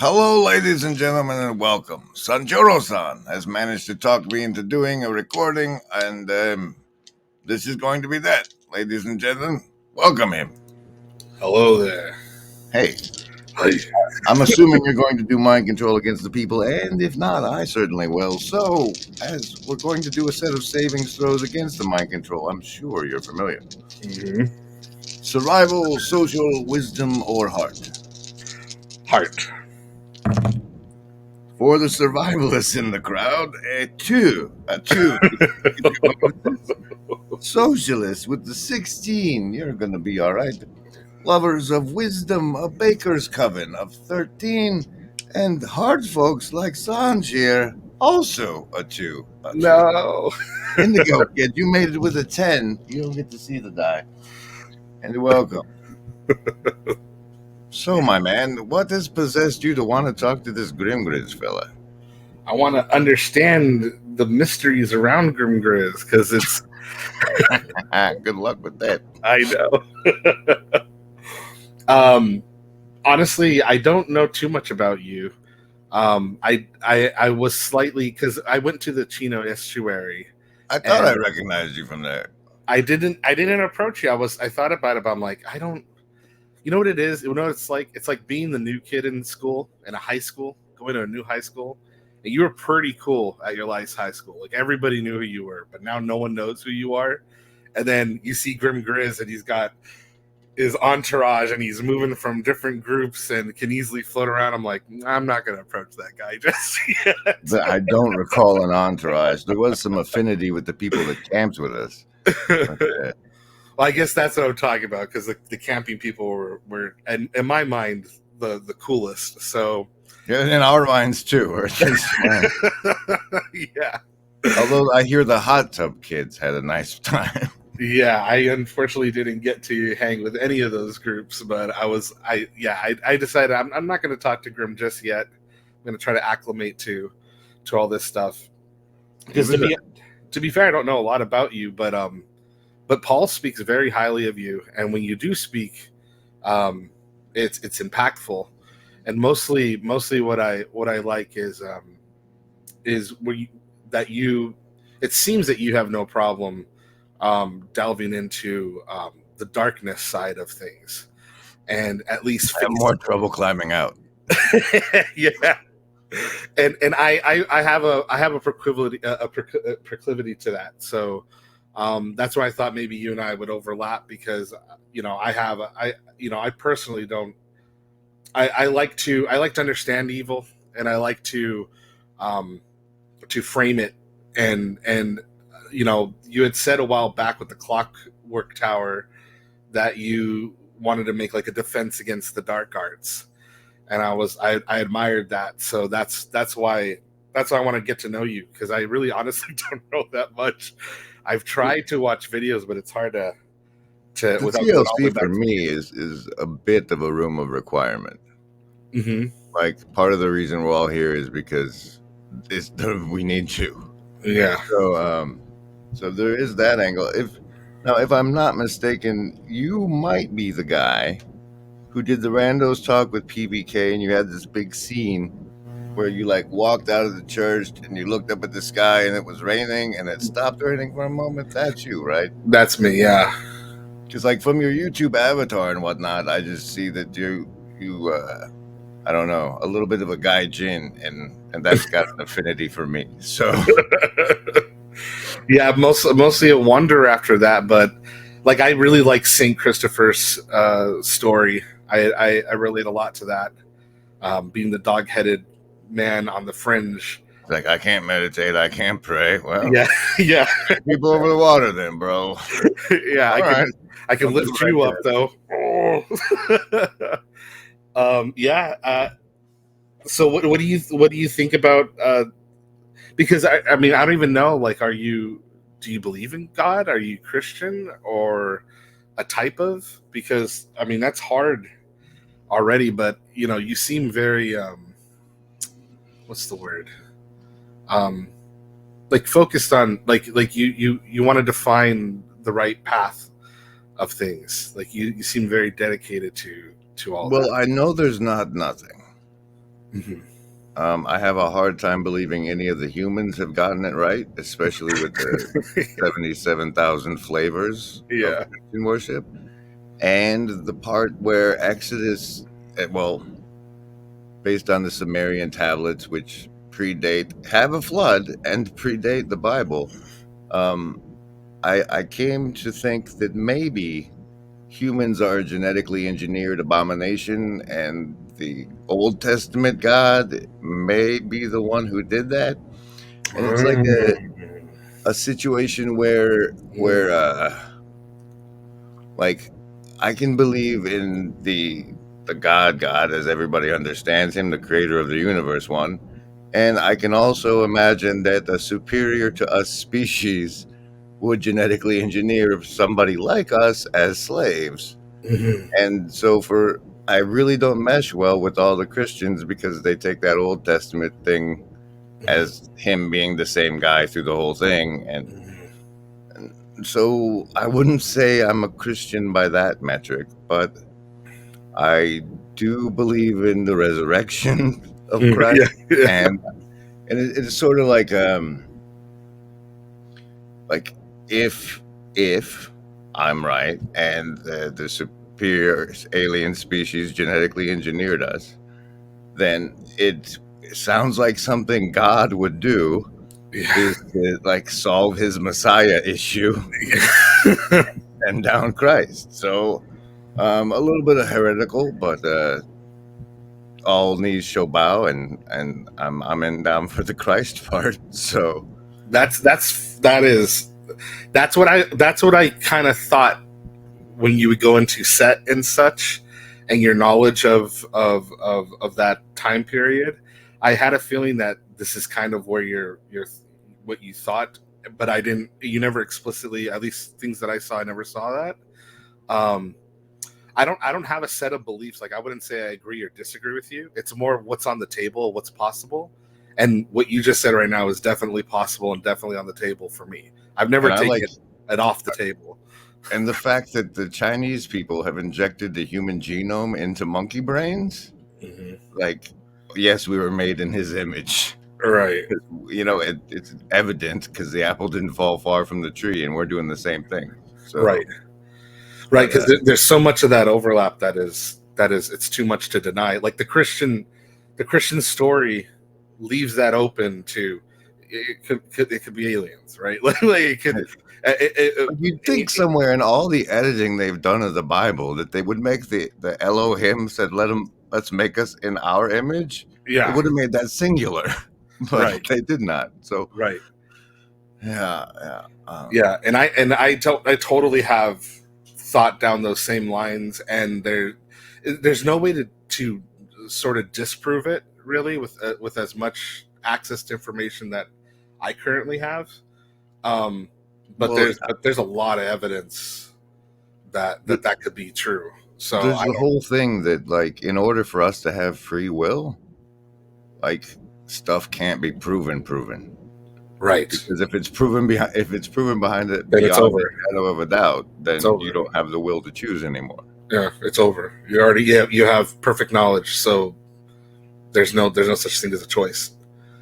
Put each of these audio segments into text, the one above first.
Hello, ladies and gentlemen, and welcome. SanjuroSan has managed to talk me into doing a recording, and this is going to be that. Ladies and gentlemen, welcome him. Hello there. Hey, Hi. I'm assuming you're going to do mind control against the people, and if not, I certainly will. So, as we're going to do a set of savings throws against the mind control, I'm sure you're familiar. Mm-hmm. Survival, social, wisdom, or heart? Heart. For the survivalists in the crowd, a two. Socialists with the 16, you're going to be all right. Lovers of wisdom, a baker's coven of 13. And hard folks like Sanj here, also a 2. No. Indigo kid, you made it with a 10. You don't get to see the die. And you're welcome. So, my man, what has possessed you to want to talk to this Grimgriz fella? I want to understand the mysteries around Grimgriz because it's. Good luck with that. I know. Honestly, I don't know too much about you. I was slightly because I went to the Chino estuary. I thought I recognized you from there. I didn't approach you. I thought about it, but I'm like, I don't. You know what it is? You know what it's like? It's like being the new kid in school, in a high school, going to a new high school. And you were pretty cool at your last high school. Like, everybody knew who you were, but now no one knows who you are. And then you see Grim Grizz, and he's got his entourage, and he's moving from different groups and can easily float around. I'm like, I'm not going to approach that guy just yet. I don't recall an entourage. There was some affinity with the people that camped with us. Well, I guess that's what I'm talking about, because the camping people were and in my mind, the coolest. So yeah, in our minds too. Or yeah. Although I hear the hot tub kids had a nice time. Yeah, I unfortunately didn't get to hang with any of those groups, but I decided I'm not going to talk to Grim just yet. I'm going to try to acclimate to all this stuff. Because to be fair, I don't know a lot about you, but Paul speaks very highly of you, and when you do speak, it's impactful, and mostly what I like is where it seems that you have no problem delving into the darkness side of things, and at least I have more trouble climbing out. Yeah. And I have a proclivity to that, so that's why I thought maybe you and I would overlap, because I personally don't. I like to understand evil, and I like to frame it, and you had said a while back with the Clockwork Tower that you wanted to make like a defense against the dark arts, and I admired that. So that's why I want to get to know you, because I really honestly don't know that much. I've tried to watch videos, but it's hard to the without TLC for me is a bit of a room of requirement. Mm-hmm. Like, part of the reason we're all here is because we need to. Yeah. So there is that angle. If I'm not mistaken, you might be the guy who did the randos talk with PBK, and you had this big scene where you like walked out of the church and you looked up at the sky and it was raining and it stopped raining for a moment. That's you, right? That's me. Yeah. Because like from your YouTube avatar and whatnot, I just see that you I don't know, a little bit of a gaijin, and that's got an affinity for me. So yeah, mostly a wonder after that, but like I really like Saint Christopher's story. I relate a lot to that, being the dog-headed man on the fringe. Like, I can't meditate, I can't pray. Well, yeah. People over the water, then, bro. Yeah, I can lift you up though. So what do you think about? Because I mean, I don't even know. Like, do you believe in God? Are you Christian or a type of? Because I mean, that's hard already. But you seem very what's the word? Like focused on like you want to define the right path of things. Like you seem very dedicated to all that. Well, I know there's not nothing. Mhm. I have a hard time believing any of the humans have gotten it right, especially with the 77,000 flavors of Yeah. Christian worship. And the part where Exodus, well, based on the Sumerian tablets, which have a flood and predate the Bible, um, I came to think that maybe humans are a genetically engineered abomination, and the Old Testament God may be the one who did that. And it's like a situation where like I can believe in the God as everybody understands him, the creator of the universe one. And I can also imagine that a superior to us species would genetically engineer somebody like us as slaves. Mhm. And so I really don't mesh well with all the Christians because they take that Old Testament thing as him being the same guy through the whole thing. And so I wouldn't say I'm a Christian by that metric, but I do believe in the resurrection of Mhm. Christ. Yeah. Yeah. And it's sort of like if I'm right and the superior alien species genetically engineered us, then it sounds like something God would do Yeah. is to like solve his Messiah issue and down Christ. So a little bit of heretical, but all knees shall bow, and I'm in down for the Christ part. So That's what I kind of thought when you would go into set and such, and your knowledge of that time period. I had a feeling that this is kind of where your what you thought, but I didn't. You never explicitly, at least things that I saw, I never saw that. Um, I don't have a set of beliefs. Like, I wouldn't say I agree or disagree with you. It's more what's on the table, what's possible. And what you just said right now is definitely possible and definitely on the table for me. I've never and I like taken it off the table. and the fact that the Chinese people have injected the human genome into monkey brains, Hmm. like yes, we were made in his image. Right. It's evident because the apple didn't fall far from the tree, and we're doing the same thing. Right. So, Right, but because there's so much of that overlap that is it's too much to deny. Like the Christian story leaves that open to it could be aliens, right? Like it could. you'd think somewhere in all the editing they've done of the Bible that they would make the Elohim said, let's make us in our image. They Yeah. would have made that singular, but Right. they did not. So Right. yeah, yeah. Yeah, and I totally have thought down those same lines, and there's no way to sort of disprove it really with as much access to information that I currently have. Um, but Well, there's a lot of evidence that th- that could be true. So there's I the don't. whole thing that like in order for us to have free will, like stuff can't be proven. Right. Because if it's proven behind it Then it's beyond a over. shadow of a doubt, It's then you over. don't have the will to choose anymore. Yeah, it's over. You have perfect knowledge, so there's no such thing as a choice.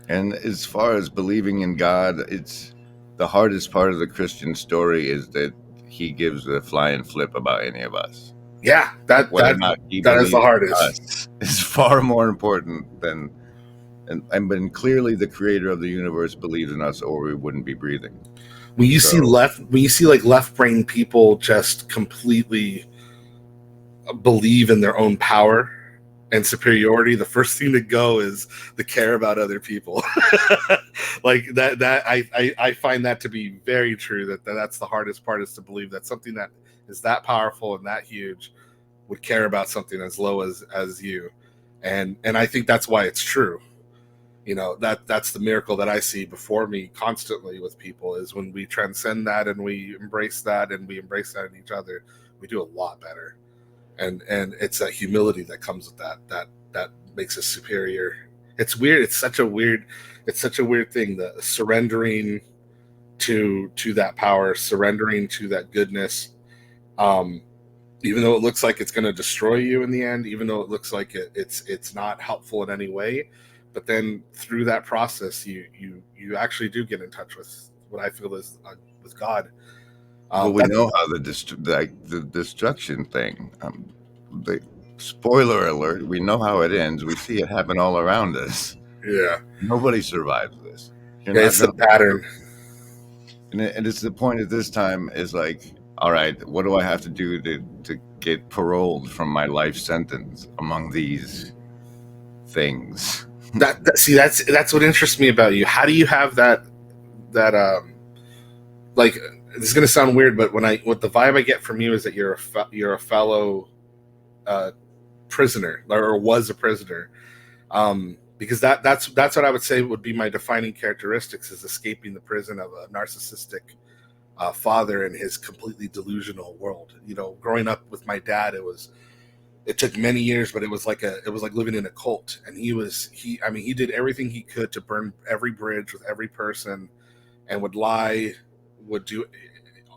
And as far as believing in God, it's the hardest part of the Christian story is that he gives a flying flip about any of us. Yeah, that Whether or that not he that is the believes in hardest. us is far more important than and clearly the creator of the universe believes in us or we wouldn't be breathing. So When you see like left brain people just completely believe in their own power and superiority, the first thing to go is the care about other people. Like I find that to be very true. That's the hardest part, is to believe that something that is that powerful and that huge would care about something as low as you. And I think that's why it's true. That's the miracle that I see before me constantly with people, is when we transcend that and we embrace that and we embrace that in each other, we do a lot better. And it's that humility that comes with that makes us superior. It's weird. It's such a weird thing, the surrendering to that power, surrendering to that goodness. um even though it looks like it's going to destroy you in the end, even though it looks like it's not helpful in any way. But then through that process, you actually do get in touch with what I feel is with God. Well, we That's know how the destruction thing. The spoiler alert. We know how it ends. We see it happen all around us. yeah, Nobody survives this. You're not it's the gonna. pattern. And it's the point at this time is like, all right, what do I have to do to get paroled from my life sentence among these things? See, that's what interests me about you. How do you have that like, this is going to sound weird, but what the vibe I get from you is that you're a fellow uh, prisoner, or was a prisoner. Because that's what I would say would be my defining characteristics, is escaping the prison of a narcissistic father in his completely delusional world. Growing up with my dad, it took many years, but it was like living in a cult. And he did everything he could to burn every bridge with every person, and would lie, would do.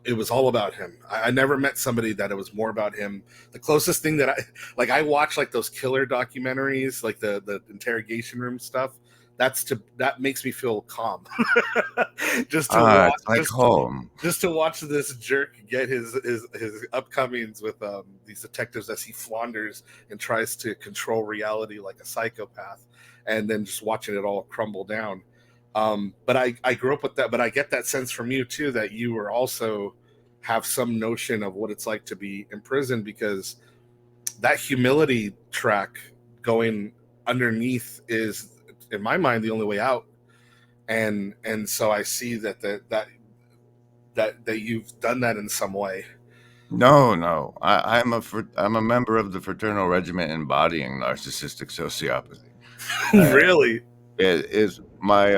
It was all about him. I never met somebody that it was more about him. The closest thing that I watch, like those killer documentaries, like the interrogation room stuff. That makes me feel calm. just to watch, It's like home. just to watch this jerk get his upcomings with these detectives as he flounders and tries to control reality like a psychopath, and then just watching it all crumble down. But I grew up with that, but I get that sense from you too, that you were also have some notion of what it's like to be in prison, because that humility track going underneath is, in my mind, the only way out. And so I see that you've done that in some way. No. I'm a member of the fraternal regiment embodying narcissistic sociopathy. Really? It is my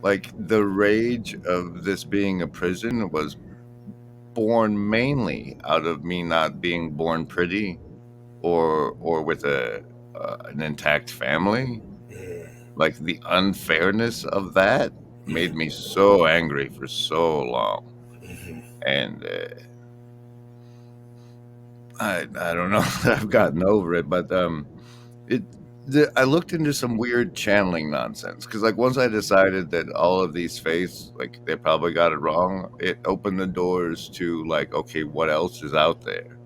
like the rage of this being a prison was born mainly out of me not being born pretty or with a an intact family. Like the unfairness of that made me so angry for so long, and I don't know that I've gotten over it, but it I looked into some weird channeling nonsense because like once I decided that all of these faiths like they probably got it wrong, it opened the doors to like okay, what else is out there?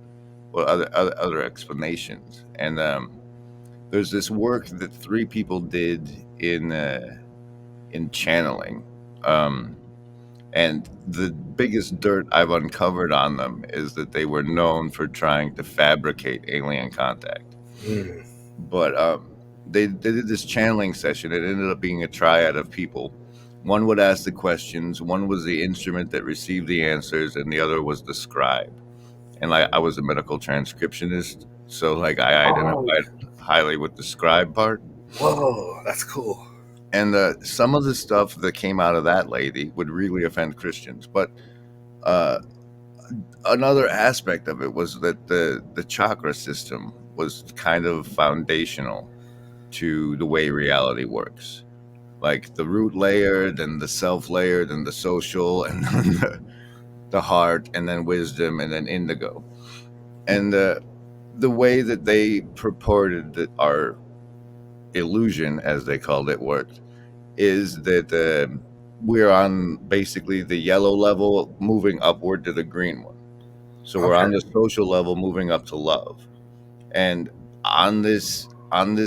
What other explanations? And there's this work that three people did in channeling. Um, and the biggest dirt I've uncovered on them is that they were known for trying to fabricate alien contact. Mm. But they did this channeling session. It ended up being a triad of people. One would ask the questions, one was the instrument that received the answers, and the other was the scribe. And I was a medical transcriptionist, so like I Oh, identified highly with the scribe part. whoa, that's cool. And some of the stuff that came out of that lady would really offend Christians. But uh, another aspect of it was that the chakra system was kind of foundational to the way reality works. Like the root layer, then the self layer, then the social, and then the heart, and then wisdom, and then indigo. And the way that they purported that our illusion, as they called it, worked is that we're on basically the yellow level moving upward to the green one. So we're on Okay. the social level moving up to love. And on this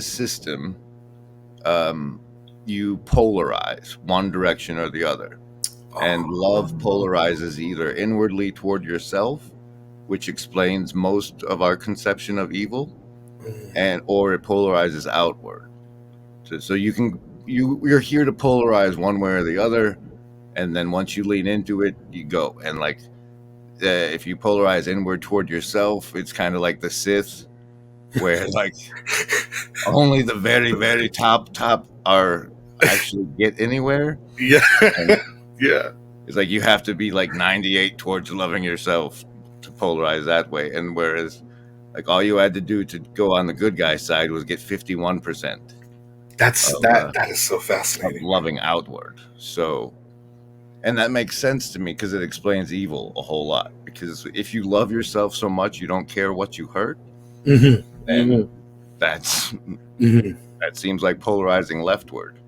system, um, you polarize one direction or the other. And love polarizes either inwardly toward yourself, which explains most of our conception of evil, and or it polarizes outward. So you're here to polarize one way or the other, and then once you lean into it, you go. And like if you polarize inward toward yourself, it's kind of like the Sith, where like only the very very top are actually get anywhere. Yeah. And Yeah. it's like you have to be like 98 towards loving yourself to polarize that way. And whereas like all you had to do to go on the good guy side was get 51% That's of that is so of fascinating. loving outward. So And that makes sense to me because it explains evil a whole lot. Because if you love yourself so much you don't care what you hurt, Mm-hmm. then Mm-hmm. that's Mm-hmm. that seems like polarizing leftward.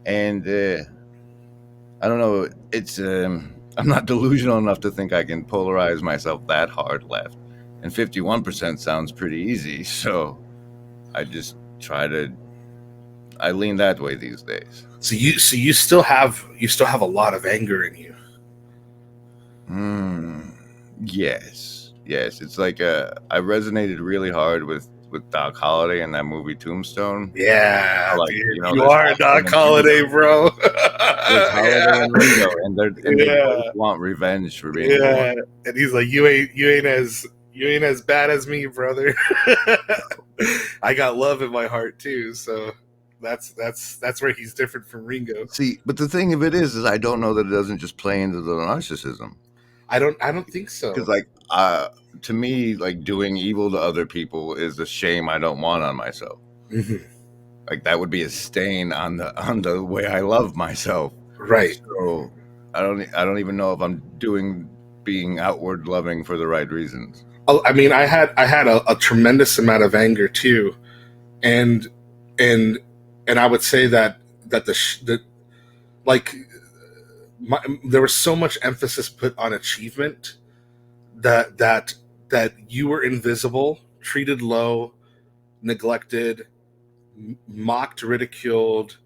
And I don't know. It's I'm not delusional enough to think I can polarize myself that hard left. And 51% sounds pretty easy, so I just try to. I lean that way these days. So you still have a lot of anger in you. Mm, yes, yes. It's like I resonated really hard with Doc Holliday in that movie Tombstone. Yeah, Like, dude, you know, you there's are a Holiday Doc and Ringo. Holiday, bro. There's Holiday Yeah, and Ringo, and they both yeah, want revenge for being born. yeah. And he's like, you ain't as bad as me, brother. I got love in my heart too, so that's where he's different from Ringo. See, but the thing of it is I don't know that it doesn't just play into the narcissism. I don't think Because so. like to me, like doing evil to other people is a shame I don't want on myself. Hmm. Like that would be a stain on the way I love myself. Right. So I don't even know if I'm doing being outward loving for the right reasons. Oh, I mean, I had a tremendous amount of anger too, and and and I would say that the like there was so much emphasis put on achievement that that you were invisible, treated low, neglected, mocked, ridiculed,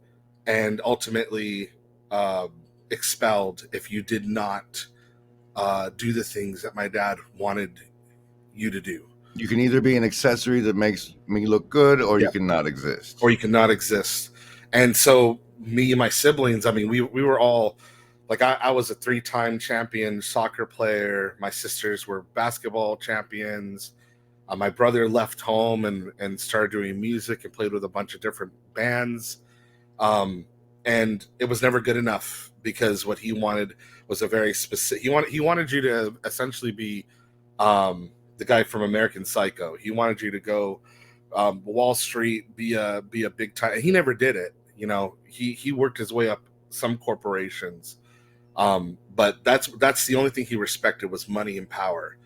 and ultimately expelled if you did not do the things that my dad wanted you to do. You can either be an accessory that makes me look good, or you Yeah. can not exist. Or you cannot exist. And so me and my siblings, I mean, we were all like I was a 3-time champion soccer player. My sisters were basketball champions. My brother left home and started doing music and played with a bunch of different bands. Um, and it was never good enough because what he wanted was a very specific. He wanted you to essentially be the guy from American Psycho. He wanted you to go Wall Street, be a big time. He never did it. You know, he worked his way up some corporations, but that's the only thing he respected was money and power.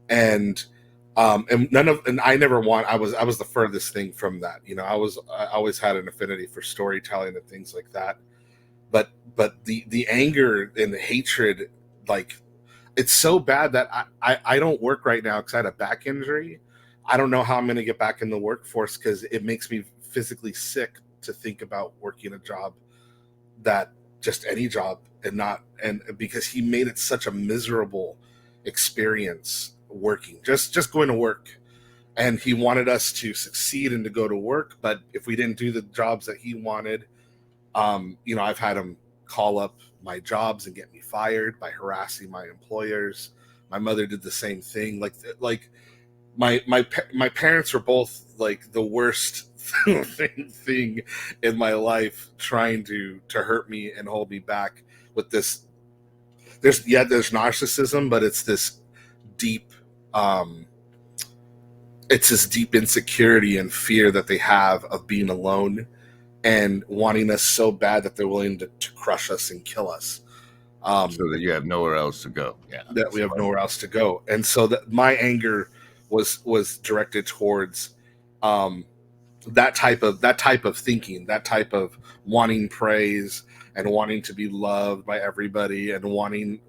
And and I never want. I was the furthest thing from that. You know, I always had an affinity for storytelling and things like that. But the anger and the hatred, like it's so bad that I don't work right now because I had a back injury. I don't know how I'm going to get back in the workforce because it makes me physically sick to think about working a job that just any job and not and because he made it such a miserable experience working just going to work, and he wanted us to succeed and to go to work, but if we didn't do the jobs that he wanted, you know, I've had him call up my jobs and get me fired by harassing my employers. My mother did the same thing. Like my parents were both like the worst thing in my life, trying to hurt me and hold me back with this. There's narcissism, but deep um it's this deep insecurity and fear that they have of being alone and wanting us so bad that they're willing to crush us and kill us. So that you have nowhere else to go. Yeah. That we have nowhere else to go, and so that my anger was directed towards um, that type of thinking, that type of wanting praise and wanting to be loved by everybody and wanting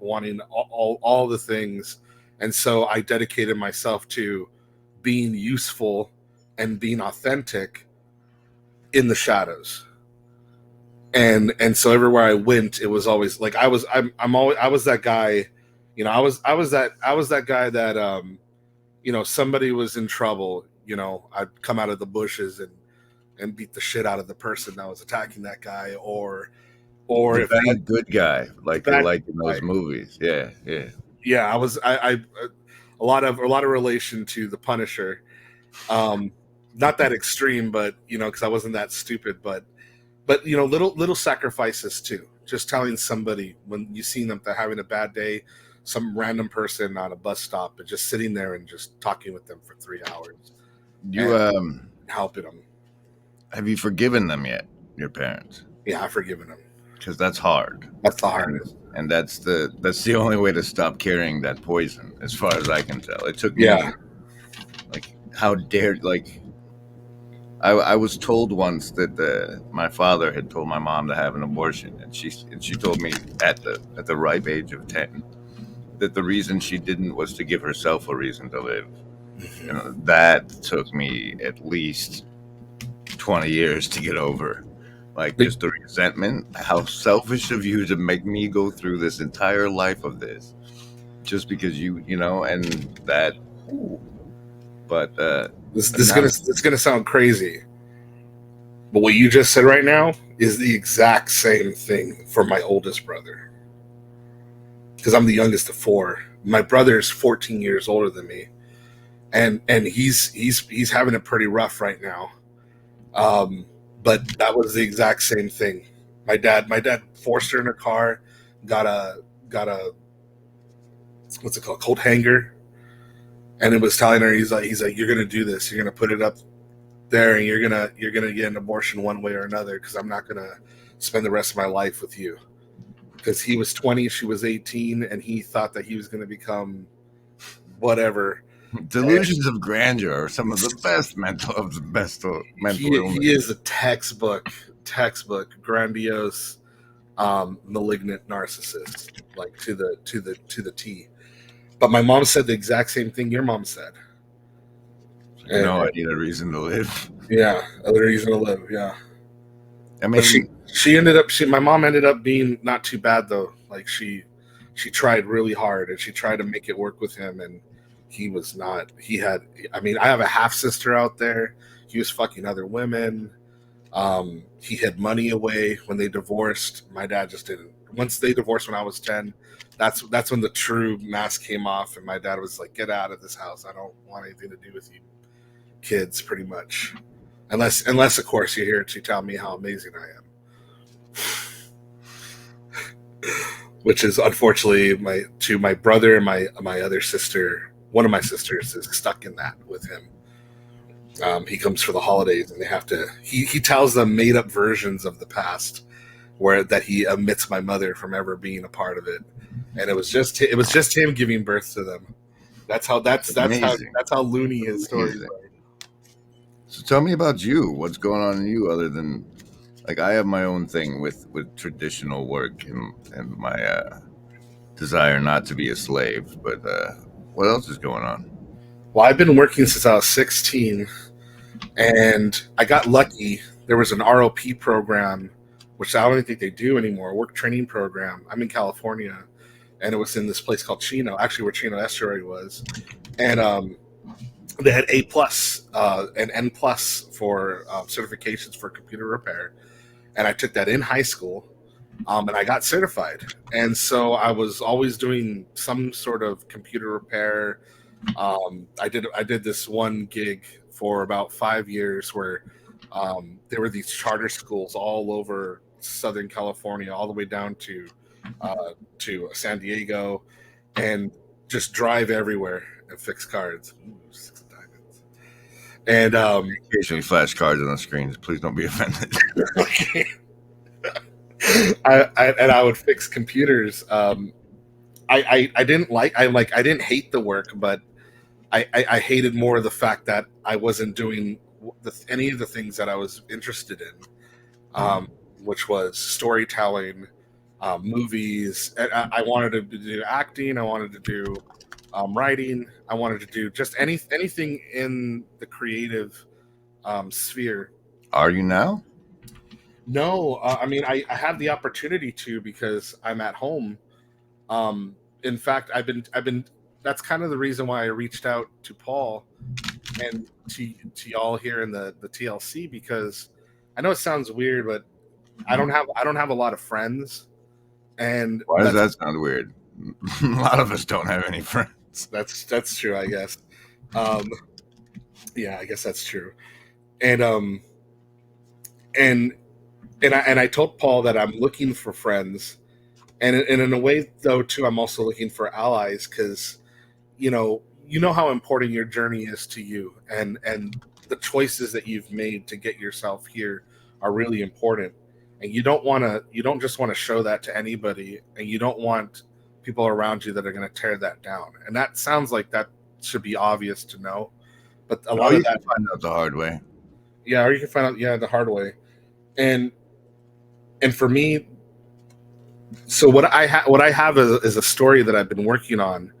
all the things. And so I dedicated myself to being useful and being authentic in the shadows. And so everywhere I went, it was always like I'm always I was that guy, you know, I was that guy that you know, somebody was in trouble, you know, I'd come out of the bushes and beat the shit out of the person that was attacking that guy, or The if they had bad good guy, the like bad in guy. those movies. Yeah, yeah. Yeah, I a lot of relation to the Punisher. Um, not that extreme, but you know, because I wasn't that stupid, but you know, little sacrifices too, just telling somebody when you see them they're having a bad day, some random person on a bus stop, and just sitting there and just talking with them for 3 hours You and helping them. have you forgiven them yet, your parents? Yeah, I've forgiven them. Because that's hard. That's the And hardest. and that's the only way to stop carrying that poison, as far as I can tell. It took Yeah. me, like, how dare, like, I was told once that my father had told my mom to have an abortion, and she told me at the ripe age of 10 that the reason she didn't was to give herself a reason to live. You know, that took me at least 20 years to get over. Like, But just the resentment, how selfish of you to make me go through this entire life of this just because you know, and that. Ooh. But now, this is gonna sound crazy, but what you just said right now is the exact same thing for my oldest brother. Because I'm the youngest of four. My brother's 14 years older than me, and he's having it pretty rough right now. Um, but that was the exact same thing. My dad forced her in a car, got a what's it called, coat hanger, and it was telling her he's like you're gonna do this, you're gonna put it up there, and you're gonna get an abortion one way or another, because I'm not gonna spend the rest of my life with you. Because he was 20, she was 18, and he thought that he was gonna become whatever. delusions of grandeur are some of the best mental He illness. is a textbook grandiose, malignant narcissist, like to the T. But my mom said the exact same thing your mom said. And, No, I need a reason to live. yeah, other reason to live. Yeah, I but mean, my mom ended up being not too bad though. Like she tried really hard, and she tried to make it work with him, and he was not. He had. I mean, I have a half sister out there. He was fucking other women. He hid money away when they divorced. My dad just didn't. Once they divorced when I was 10, that's when the true mask came off, and my dad was like, "Get out of this house. I don't want anything to do with you kids," pretty much. Unless of course you're here to tell me how amazing I am. Which is unfortunately my brother and my other sister. One of my sisters is stuck in that with him. He comes for the holidays, and they have to. He tells them made up versions of the past, where that he omits my mother from ever being a part of it, and it was just him giving birth to them. amazing, That's how loony his stories amazing. are. So tell me about you. What's going on in you other than, like, I have my own thing with traditional work and my desire not to be a slave. But what else is going on? Well, I've been working since I was 16, and I got lucky. There was an ROP program, which I don't even think they do anymore, a work training program. I'm in California, and it was in this place called Chino, actually where Chino Estuary was. And they had A plus and N plus for certifications for computer repair. And I took that in high school, and I got certified. And so I was always doing some sort of computer repair. I did this one gig for about 5 years where there were these charter schools all over Southern California, all the way down to San Diego, and just drive everywhere and fix cards. Ooh, 6 diamonds. And Occasionally flash cards on the screens. Please don't be offended. I would fix computers. I didn't hate the work, but I hated more the fact that I wasn't doing any of the things that I was interested in, which was storytelling, movies. I wanted to do acting. I wanted to do writing. I wanted to do just anything in the creative sphere. Are you now? No, I mean I have the opportunity to, because I'm at home. In fact, I've been. That's kind of the reason why I reached out to Paul and to y'all here in the TLC, because I know it sounds weird, but I don't have a lot of friends, and Why does that sound weird? A lot of us don't have any friends. that's true, I guess. Um, yeah, I guess that's true. And and I told Paul that I'm looking for friends, and in a way though too, I'm also looking for allies, because you know how important your journey is to you, and the choices that you've made to get yourself here are really important. and you don't just want to show that to anybody, and you don't want people around you that are going to tear that down. And that sounds like that should be obvious to know, but a Oh, lot you of can that, find out the hard way. yeah, or you can find out, yeah, the hard way. And for me, so what I have is a story that I've been working on,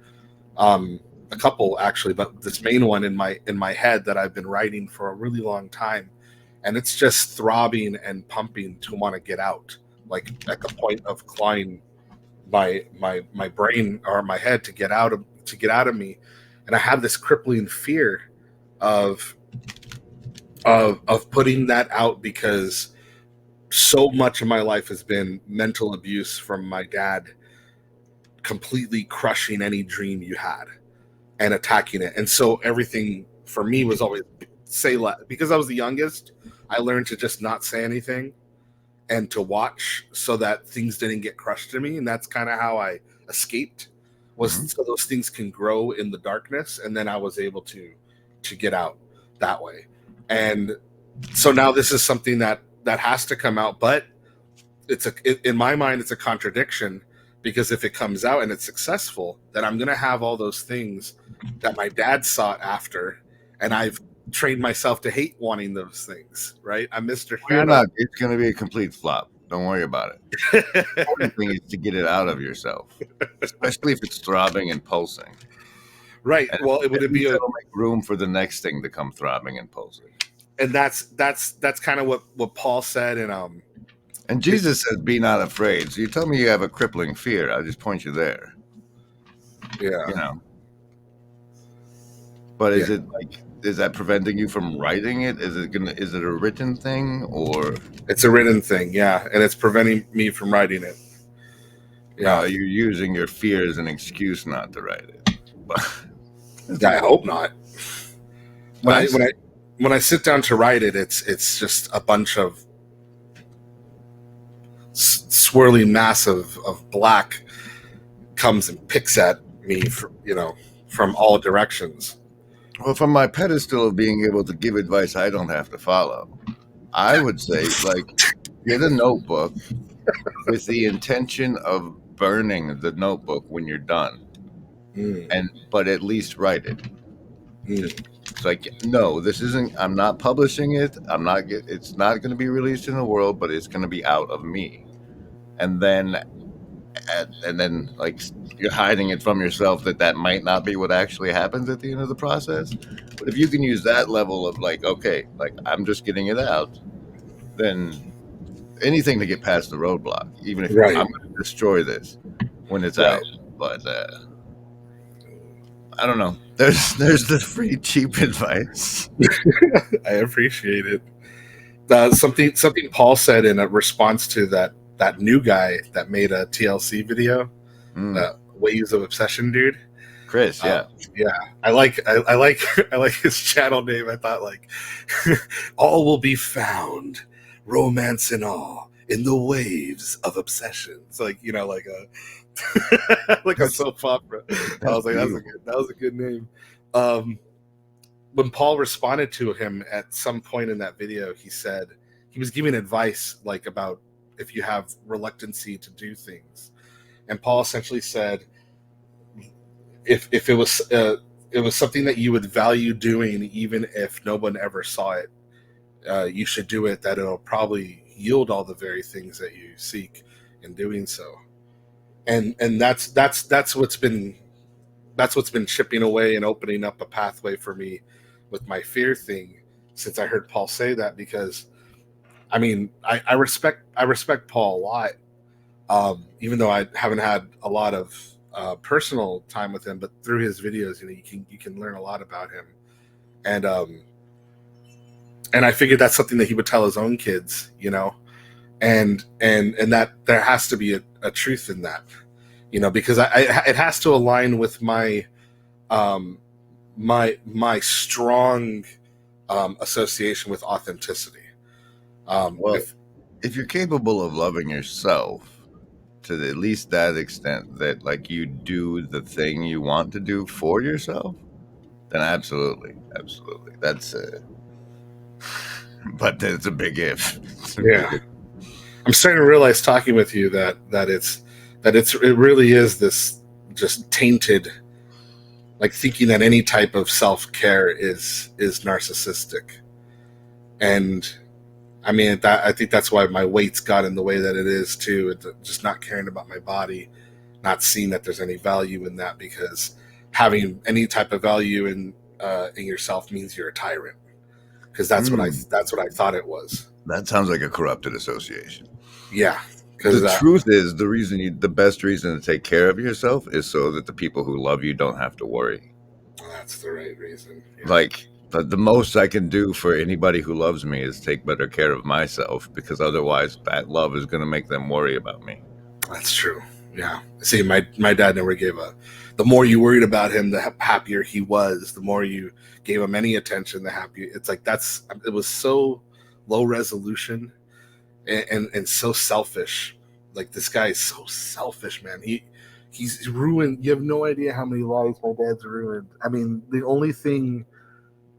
um, a couple actually, but this main one in my head that I've been writing for a really long time, and it's just throbbing and pumping to want to get out, like at the point of clawing my brain or my head to get out of me, and I have this crippling fear of of putting that out, because so much of my life has been mental abuse from my dad completely crushing any dream you had and attacking it. And so everything for me was always say less. Because I was the youngest, I learned to just not say anything and to watch so that things didn't get crushed to me. And that's kind of how I escaped, was Mhm. so those things can grow in the darkness. And then I was able to get out that way. And so now this is something that has to come out, but in my mind it's a contradiction, because if it comes out and it's successful, then I'm going to have all those things that my dad sought after, and I've trained myself to hate wanting those things, right? I'm Mr. Well, you're Shadow. not. It's going to be a complete flop. Don't worry about it. The important thing is to get it out of yourself, especially if it's throbbing and pulsing. Right. And Well, it at would be least a, it'll make room for the next thing to come throbbing and pulsing. and that's kind of what Paul said in And his, Jesus says, "Be not afraid." So you tell me you have a crippling fear. I'll just point you there. yeah, You know. But yeah. is that preventing you from writing it? Is it a written thing or It's a written thing, yeah, and it's preventing me from writing it. no? Yeah. You're using your fear as an excuse not to write it. But Yeah, I hope not. When I that's when I sit down to write it, it's just a bunch of swirling mass of black comes and picks at me, from all directions. well, from my pedestal of being able to give advice I don't have to follow. I would say, like, get a notebook with the intention of burning the notebook when you're done, Mm, but at least write it. mm, Just it's like, no, this isn't. I'm not publishing it. It's not going to be released in the world, but it's going to be out of me. And then, like, you're hiding it from yourself that might not be what actually happens at the end of the process. But if you can use that level of like, okay, like I'm just getting it out, then anything to get past the roadblock, even if I'm right, going to destroy this when it's right. out. But I don't know. There's the free cheap advice. I appreciate it. Something Paul said in a response to that new guy that made a TLC video, Mm. Waves of Obsession dude. Chris, Uh, yeah. yeah, I like I like his channel name. I thought, like, all will be found, romance and all, in the waves of obsession. It's like, like a like a That's soap opera. I that's was like, beautiful. that was a good name. Um, when Paul responded to him at some point in that video, he said he was giving advice, like, about if you have reluctancy to do things, and Paul essentially said, if it was something that you would value doing, even if no one ever saw it, you should do it. That it'll probably yield all the very things that you seek in doing so. And that's what's been chipping away and opening up a pathway for me with my fear thing, since I heard Paul say that. Because I mean, I respect Paul a lot, even though I haven't had a lot of personal time with him, but through his videos, you can learn a lot about him, and I figured that's something that he would tell his own kids, and that there has to be a truth in that, because it has to align with um, my strong association with authenticity. Well, If if you're capable of loving yourself to at least that extent that like you do the thing you want to do for yourself, then absolutely, absolutely. That's but it's a big if. It's a big Yeah, if. I'm starting to realize talking with you that it really is this just tainted, like thinking that any type of self-care is narcissistic. And I mean, I think that's why my weight's got in the way that it is too. It's just not caring about my body, not seeing that there's any value in that, because having any type of value in yourself means you're a tyrant. Because that's what I thought it was. That sounds like a corrupted association. Yeah, The because truth is, the best reason to take care of yourself is so that the people who love you don't have to worry. that's the right reason. Yeah. Like, the most I can do for anybody who loves me is take better care of myself, because otherwise that love is going to make them worry about me. That's true. Yeah. See, my dad never gave a. The more you worried about him, the happier he was. The more you gave him any attention, the happier. It's like it was so low resolution and so selfish. Like, this guy is so selfish, man. He's ruined. You have no idea how many lives my dad's ruined. I mean, the only thing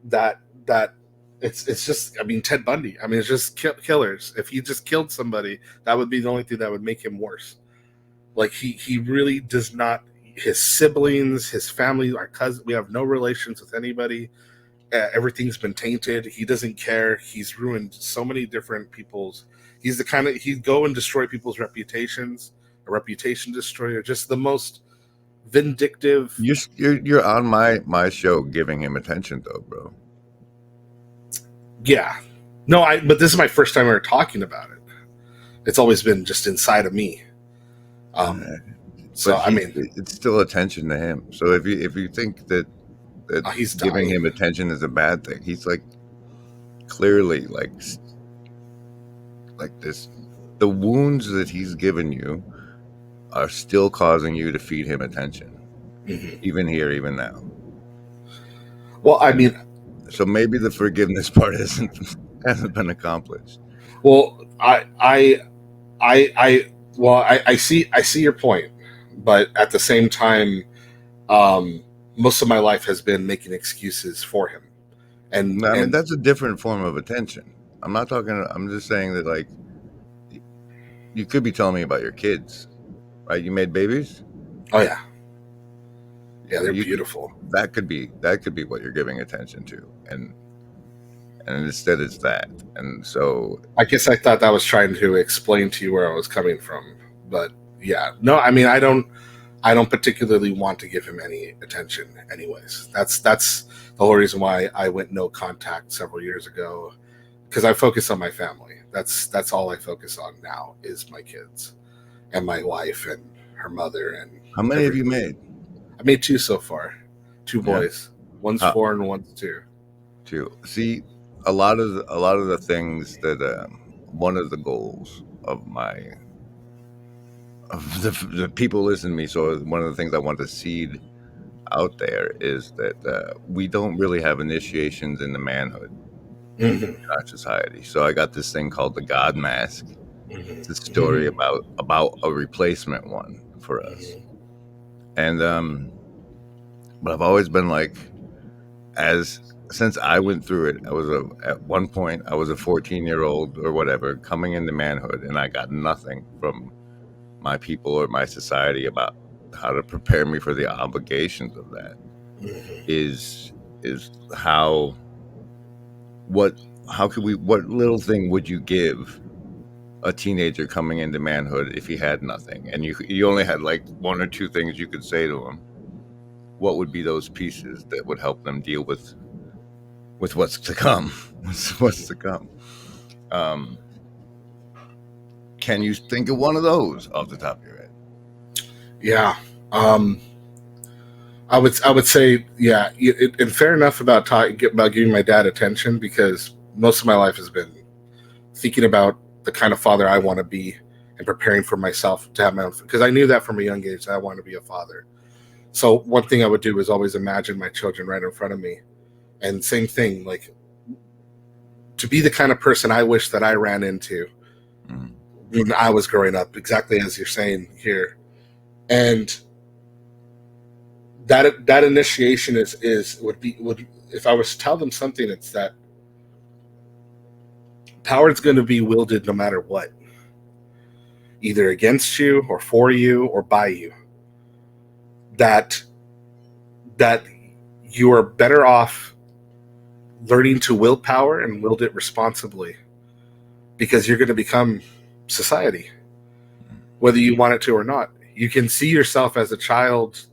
that it's just, I mean, Ted Bundy. I mean, it's just killers. If he just killed somebody, that would be the only thing that would make him worse. Like, he really does not. His siblings, his family, our cousins, we have no relations with anybody. Everything's been tainted. He doesn't care. He's ruined so many different people's. He's the kind of, he'd go and destroy people's reputations, a reputation destroyer, just the most vindictive. You're on my show giving him attention though, bro. Yeah. No, but this is my first time ever talking about it. It's always been just inside of me. So I mean, it's still attention to him. So if you think that he's giving dying. him attention is a bad thing, he's like clearly like this. The wounds that he's given you are still causing you to feed him attention, even now. Well, I mean, so maybe the forgiveness part hasn't been accomplished. Well, I see your point, but at the same time, most of my life has been making excuses for him. And I mean, that's a different form of attention. I'm not talking. I'm just saying that, like, you could be telling me about your kids, right? You made babies. Oh yeah, yeah, they're beautiful. That could be what you're giving attention to, and instead it's that. And so I guess I thought that was trying to explain to you where I was coming from, but yeah, no, I mean, I don't particularly want to give him any attention anyways. That's the whole reason why I went no contact several years ago, because I focus on my family. That's all I focus on now is my kids and my wife and her mother. And how many have you made? I made 2 so far. 2 boys. One's 4 and one's 2. 2. See, a lot of the things that one of the goals of the people listen to me. So one of the things I want to seed out there is that we don't really have initiations into manhood in our society. So I got this thing called the God Mask. It's a story about a replacement one for us. And but I've always been like, since I went through it, at one point I was a 14-year-old or whatever coming into manhood, and I got nothing from my people or my society about how to prepare me for the obligations of that. Is how what little thing would you give a teenager coming into manhood if he had nothing, and you only had like 1 or 2 things you could say to him? What would be those pieces that would help them deal with what's to come? What's to come? Can you think of one of those off the top of your head? Yeah. I would say, yeah, and fair enough about giving my dad attention, because most of my life has been thinking about the kind of father I want to be and preparing for myself to have my own, because I knew that from a young age that I wanted to be a father. So one thing I would do is always imagine my children right in front of me, and same thing, like, to be the kind of person I wish that I ran into when I was growing up, exactly as you're saying here. And that initiation would if I was to tell them something, it's that power is going to be wielded no matter what. either against you or for you or by you, that you are better off learning to willpower and wield it responsibly, because you're going to become society, whether you want it to or not. You can see yourself as a child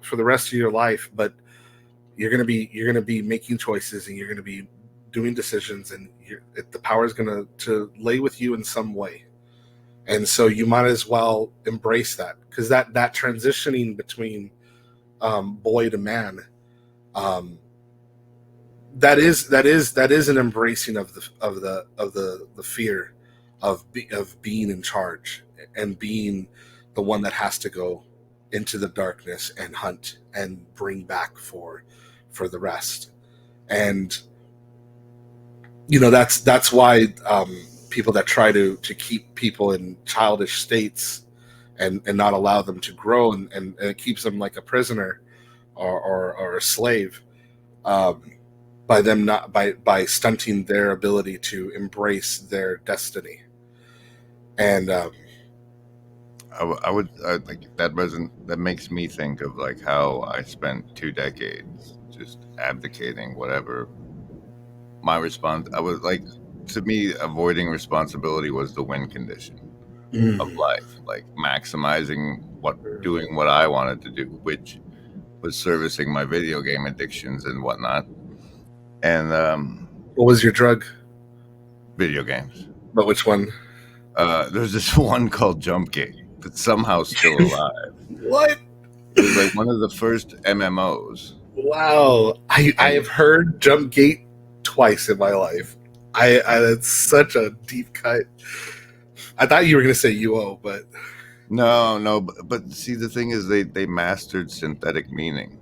for the rest of your life, but you're going to be making choices, and you're going to be doing decisions, and the power is going to lay with you in some way. And so you might as well embrace that, because that transitioning between boy to man, that is an embracing of the fear of being in charge, and being the one that has to go into the darkness and hunt and bring back for the rest. And that's why people that try to keep people in childish states and not allow them to grow, and it keeps them like a prisoner or a slave, by them not by stunting their ability to embrace their destiny. And I would like that makes me think of like how I spent 2 decades just abdicating whatever my response. I was like, to me, avoiding responsibility was the win condition of life, like maximizing doing what I wanted to do, which was servicing my video game addictions and whatnot. And what was your drug? video games. But which one? There's this one called Jumpgate that's somehow still alive. What? It was like one of the first MMOs. Wow, I have heard Jumpgate twice in my life. That's such a deep cut. I thought you were going to say UO, but no. But see, the thing is, they mastered synthetic meaning,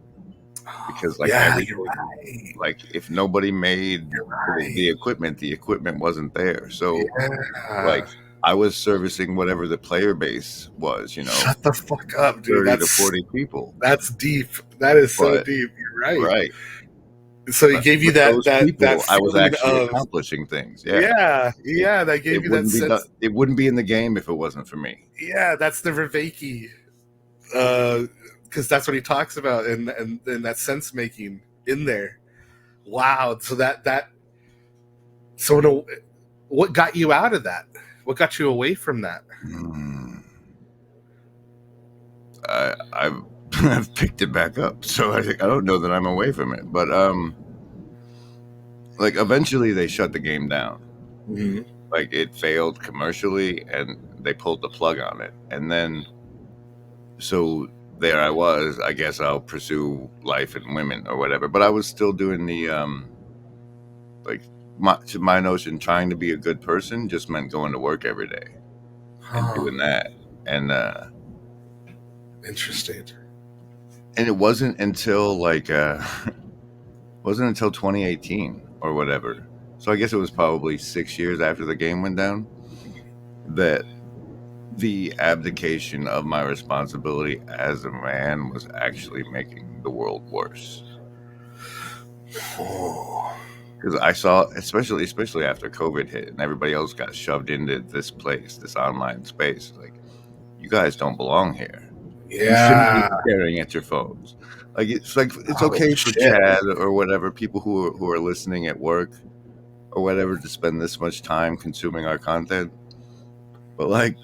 because like you're right. Like if nobody made the equipment wasn't there. So like I was servicing whatever the player base was. Shut the fuck up, dude. 30 to 40 people. That's deep. That is so deep. You're right. Right. So he gave you that I was actually accomplishing things. Yeah. That gave you that sense. It wouldn't be in the game if it wasn't for me. Yeah, that's the Vervaeke, because that's what he talks about, and that sense making in there. Wow. So what got you out of that? What got you away from that? I've picked it back up, so I don't know that I'm away from it. But like eventually they shut the game down. Mm-hmm. Like it failed commercially, and they pulled the plug on it. And then, so there I was. I guess I'll pursue life and women or whatever. But I was still doing the like my notion, trying to be a good person just meant going to work every day and doing that. And interesting. And it wasn't until 2018 or whatever. So I guess it was probably 6 years after the game went down that the abdication of my responsibility as a man was actually making the world worse. Because I saw, especially after COVID hit and everybody else got shoved into this place, this online space, like, you guys don't belong here. Yeah. You shouldn't be staring at your phones. It's okay for Chad or whatever, people who are listening at work or whatever, to spend this much time consuming our content. But like,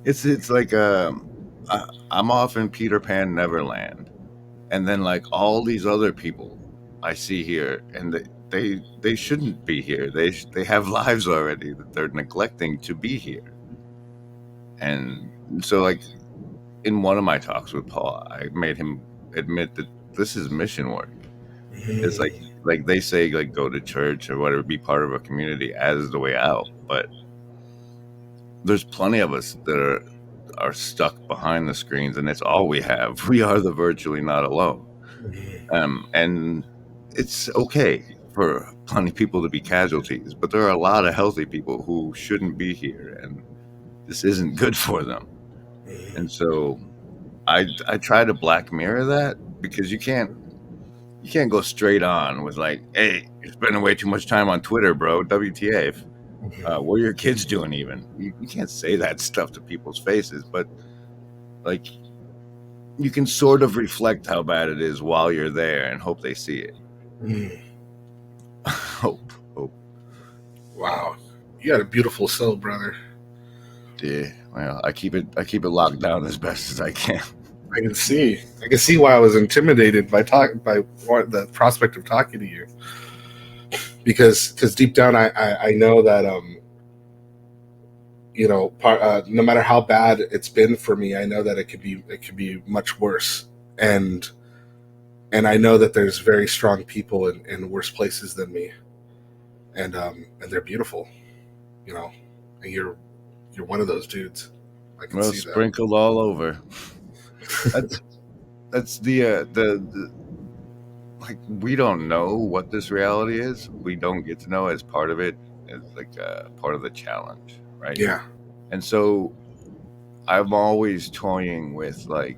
it's like I'm off in Peter Pan Neverland, and then like all these other people I see here, and they shouldn't be here. They have lives already that they're neglecting to be here. And so like in one of my talks with Paul, I made him admit that this is mission work. It's like they say, like, go to church or whatever, be part of a community as the way out. But there's plenty of us that are stuck behind the screens, and it's all we have. We are the virtually not alone. And it's okay for plenty of people to be casualties, but there are a lot of healthy people who shouldn't be here, and this isn't good for them. And so I try to black mirror that, because you can't go straight on with like, hey, you're spending way too much time on Twitter, bro. WTF. Mhm. What are your kids doing? Even you can't say that stuff to people's faces, but like you can sort of reflect how bad it is while you're there and hope they see it. Mm. Hope. Wow, you got a beautiful soul, brother. Yeah. Well, I keep it locked down as best as I can. I can see. I can see why I was intimidated by the prospect of talking to you, because deep down I know that no matter how bad it's been for me, I know that it could be much worse, and I know that there's very strong people in worse places than me, and they're beautiful, you know, and you're one of those dudes. I can Well, see that. sprinkled all over. That's the like we don't know what this reality is. We don't get to know as part of it, as like part of the challenge, right? Yeah. And so I'm always toying with like,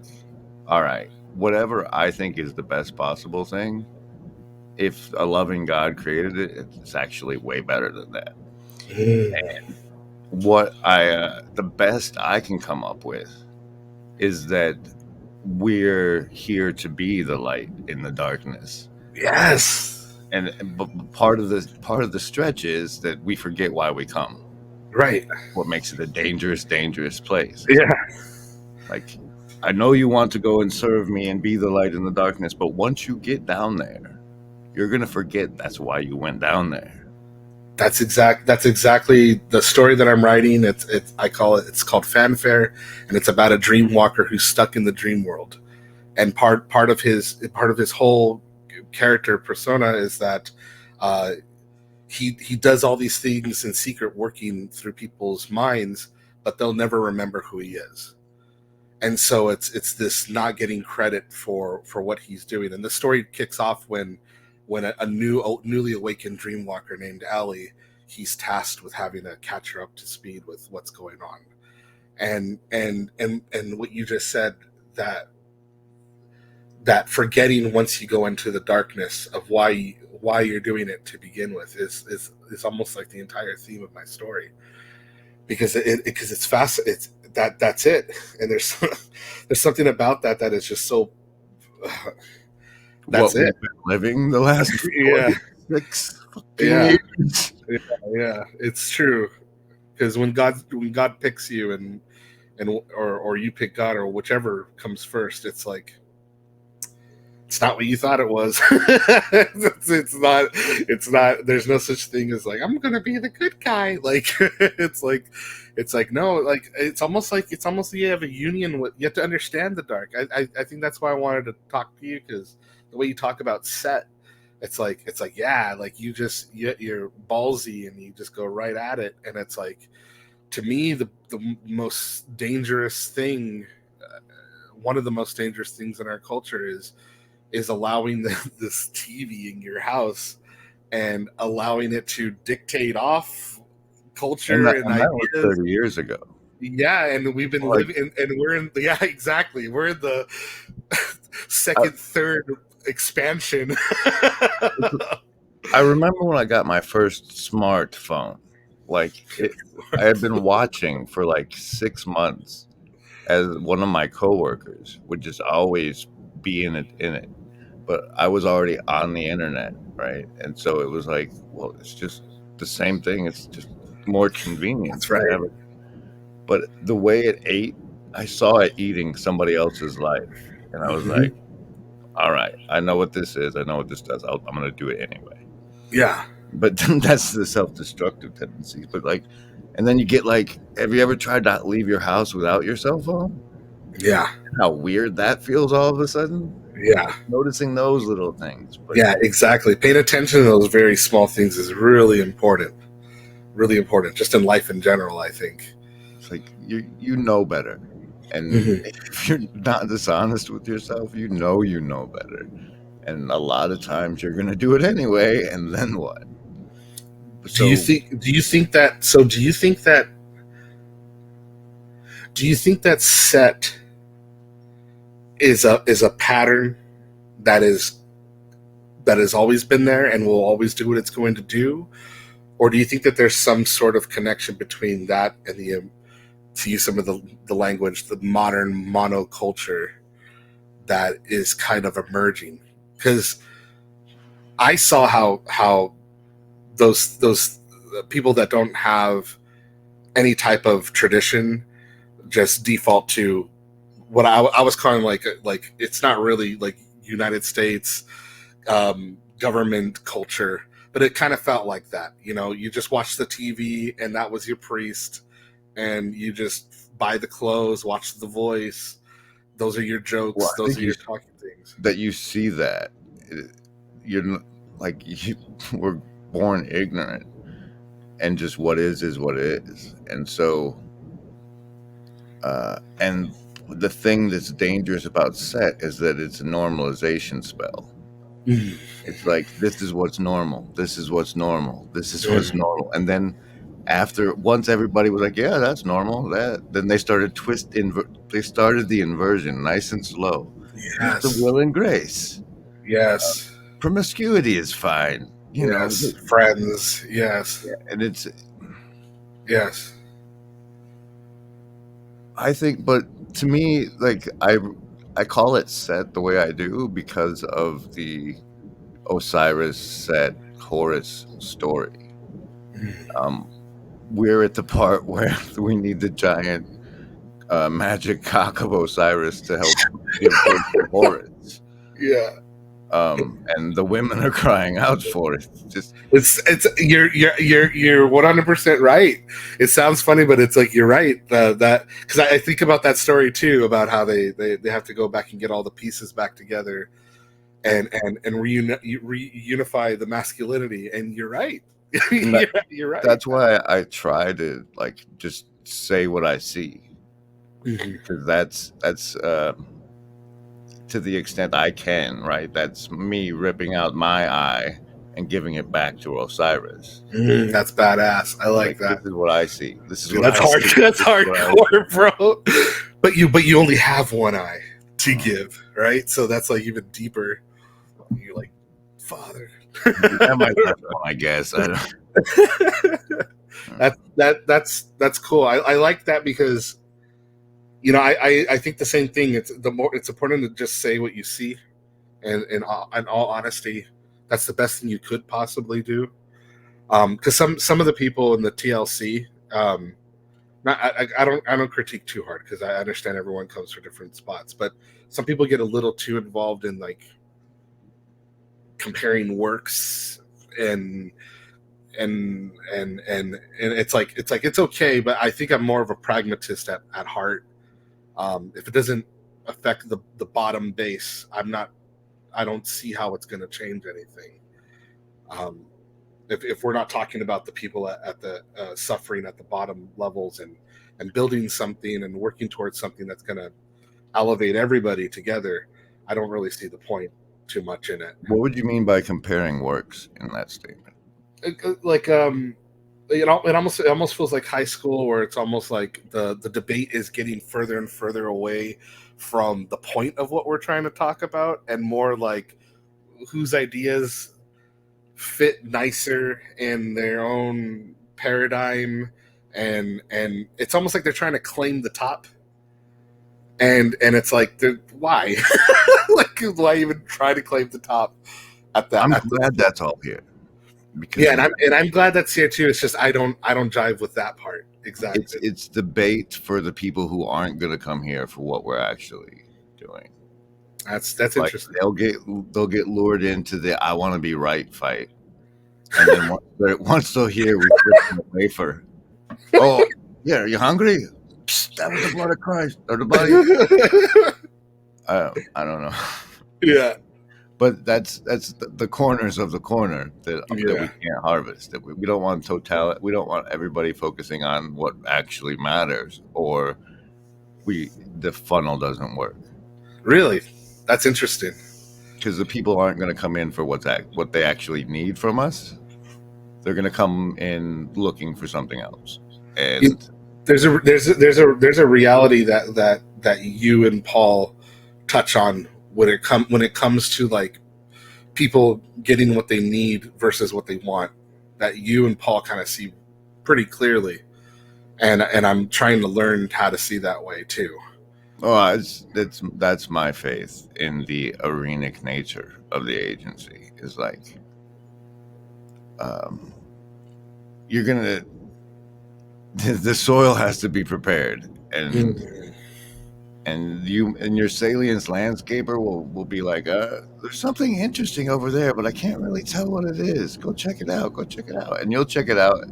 all right, whatever I think is the best possible thing, if a loving God created it, it's actually way better than that. Mm. What the best I can come up with is that we're here to be the light in the darkness. Yes. But part of the stretch is that we forget why we come. Right. What makes it a dangerous, dangerous place? It's Yeah. like I know you want to go and serve me and be the light in the darkness, but once you get down there, you're gonna forget that's why you went down there. That's exactly the story that I'm writing. It's called Fanfare, and it's about a dream walker who's stuck in the dream world. And part of his whole character persona is that uh, he does all these things in secret, working through people's minds, but they'll never remember who he is. And so it's this not getting credit for what he's doing. And the story kicks off when a newly awakened dreamwalker named Ellie, he's tasked with having to catch her up to speed with what's going on. And what you just said, that forgetting once you go into the darkness of why you're doing it to begin with is almost like the entire theme of my story, because it's fast. It's that's it. And there's there's something about that is just so that's What we've it. been living the last Yeah. 46 fucking Yeah. years. Yeah. Yeah, it's true. Because when God picks you, and or you pick God, or whichever comes first, it's like it's not what you thought it was. It's not. There's no such thing as like I'm gonna be the good guy. Like it's like no. Like it's almost like you have a union with. You have to understand the dark. I think that's why I wanted to talk to you, because the way you talk about Set, it's like yeah, like you're ballsy and you just go right at it. And it's like, to me, the most dangerous thing, one of the most dangerous things in our culture is allowing this TV in your house and allowing it to dictate off And culture that and and that was ideas. 30 years ago. Yeah, and we've been Like living, and we're in. Yeah, exactly. We're in the I, second, third expansion. I remember when I got my first smartphone. I had been watching for like 6 months as one of my coworkers would just always be in it. But I was already on the internet, right? And so it was like, well, it's just the same thing. It's just more convenient That's to right. have it. But the way it ate, I saw it eating somebody else's life, and I was like, Hmm. all right, I know what this is. I know what this does. I'm going to do it anyway. Yeah, But then that's the self-destructive tendencies. But like, and then you get like, have you ever tried to leave your house without your cell phone? yeah, How weird that feels all of a sudden. yeah, Noticing those little things, but yeah. Exactly. Paying attention to those very small things is really important. Really important, just in life in general, I think. it's like you know better. And Hmm. if you're not dishonest with yourself, you know better. And a lot of times you're gonna do it anyway, and then what? So Do you think that? So do you think that Set is a pattern that is that has always been there and will always do what it's going to do, Or do you think that there's some sort of connection between that and to use some of the language, the modern monoculture that is kind of emerging? Because I saw how those people that don't have any type of tradition just default to what I was calling like it's not really like United States government culture, but it kind of felt like that. You just watch the TV and that was your priest, and you just buy the clothes, watch The Voice. Those are your jokes. Well, Those are your talking things. That you see that you're like you were born ignorant, and just what is what is, and so and the thing that's dangerous about Set is that it's a normalization spell. It's like, this is what's normal. This is what's normal. This is what's normal. And then once everybody was like, yeah, that's normal, then they started they started the inversion nice and slow. Yes. With the will and grace. Yes. Promiscuity is fine. Yes. Friends. Yes. Yeah, and it's. Yes. I think, but to me, like, I call it Set the way I do because of the Osiris Set Horus story. We're at the part where we need the giant magic cock of Osiris to help give birth to Horus. Yeah. And the women are crying out for it. You're 100% right. It sounds funny, but it's like you're right. That because I think about that story too, about how they have to go back and get all the pieces back together, and reunify the masculinity. And you're right. You're right. That's why I try to like just say what I see, because that's to the extent I can, right? That's me ripping out my eye and giving it back to Osiris. That's badass. I like that. This is what I see. This is Dude, what that's hard. That's hardcore, bro. But you only have one eye to give, right? So that's like even deeper. You're like, Father. That might have one, I guess. I don't. That's cool. I like that because I think the same thing. It's important to just say what you see, and in all honesty, that's the best thing you could possibly do. Because some of the people in the TLC, I don't critique too hard because I understand everyone comes from different spots, but some people get a little too involved in like comparing works and it's like it's okay, but I think I'm more of a pragmatist at heart. If it doesn't affect the bottom base, I don't see how it's going to change anything. If we're not talking about the people at the suffering at the bottom levels and building something and working towards something that's going to elevate everybody together, I don't really see the point too much in it. What would you mean by comparing works in that statement? Like it almost feels like high school, where it's almost like the debate is getting further and further away from the point of what we're trying to talk about, and more like whose ideas fit nicer in their own paradigm, and it's almost like they're trying to claim the top, and it's like, why? Like, why even try to claim the top at that? I'm glad that's all here. Because I'm glad that's here too. It's just I don't jive with that part exactly. It's the bait for the people who aren't going to come here for what we're actually doing. That's like, interesting. They'll get lured into the "I want to be right" fight, and then once they're here, we flip them a wafer. Oh yeah, are you hungry? Psst, that was the blood of Christ or the body. I don't know. Yeah. But that's the corners of the corner that we can't harvest. That we don't want totality. We don't want everybody focusing on what actually matters, or the funnel doesn't work. Really, that's interesting. Because the people aren't going to come in for what they actually need from us. They're going to come in looking for something else. And there's a reality that you and Paul touch on when it comes to like people getting what they need versus what they want. that you and Paul kind of see pretty clearly, and I'm trying to learn how to see that way too. Oh, that's my faith in the arenic nature of the agency. Is like, you're gonna the soil has to be prepared, and you and your salience landscaper will be like, there's something interesting over there, but I can't really tell what it is. Go check it out. Go check it out, and you'll check it out,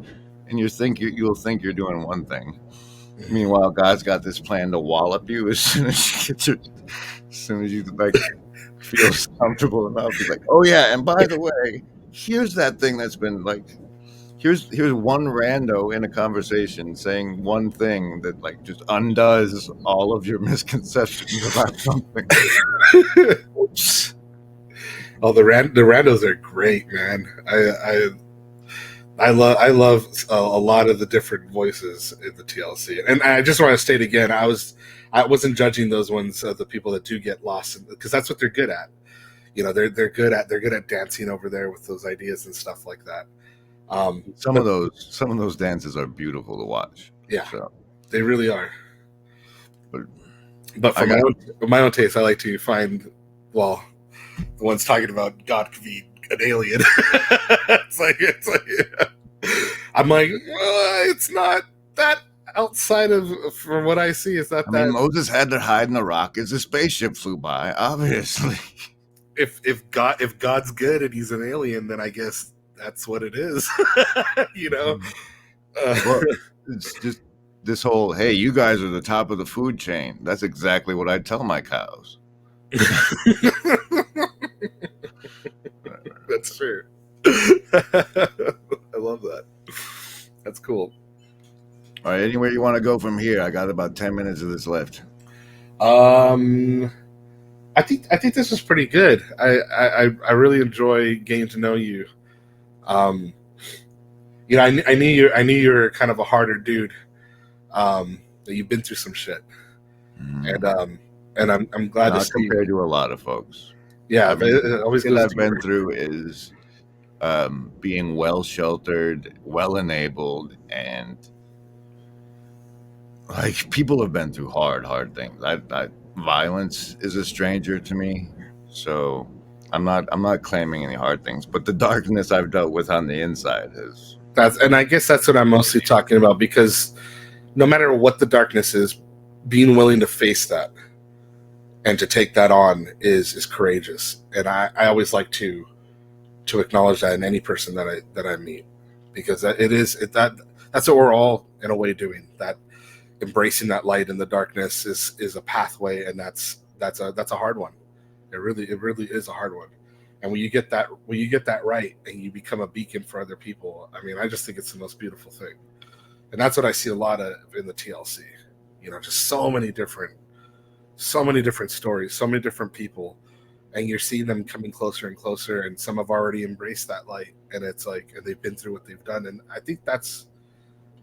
and you'll think you're doing one thing. Meanwhile, God's got this plan to wallop you as soon as you like feel comfortable enough. He's like, oh yeah, and by the way, here's that thing that's been like, here's one rando in a conversation saying one thing that like just undoes all of your misconceptions about something. Oh, the randos are great, man. I love a lot of the different voices in the TLC, and I just want to state again, I wasn't judging those ones, the people that do get lost, because that's what they're good at. You know, they're good at dancing over there with those ideas and stuff like that. Some of those dances are beautiful to watch. Yeah, so. They really are. But for my own taste, I like to find, well, the ones talking about God could be an alien. it's like I'm like, it's not that outside of, from what I see, it's not that. Mean, Moses had to hide in the rock as a spaceship flew by, obviously. If God's good and he's an alien, then I guess that's what it is. You know. Well, it's just this whole, hey, you guys are the top of the food chain. That's exactly what I tell my cows. That's true. I love that. That's cool. All right, anywhere you want to go from here? I got about 10 minutes of this left. I think this was pretty good. I really enjoy getting to know you. You know, I knew you were kind of a harder dude. That you've been through some shit, and I'm glad to see compared to a lot of folks. Yeah, it always goes. I've been through is being well sheltered, well enabled, and like people have been through hard things. Violence is a stranger to me, so I'm not claiming any hard things, but the darkness I've dealt with on the inside is. And I guess that's what I'm mostly talking about, because no matter what the darkness is, being willing to face that and to take that on is courageous. And I always like to acknowledge that in any person that I meet, because that's what we're all in a way doing. That embracing that light in the darkness is a pathway, and that's a hard one. It really is a hard one. And when you get that right and you become a beacon for other people, I mean, I just think it's the most beautiful thing. And that's what I see a lot of in the TLC. You know, just so many different stories, so many different people, and you're seeing them coming closer and closer, and some have already embraced that light, and it's like, and they've been through what they've done. And I think that's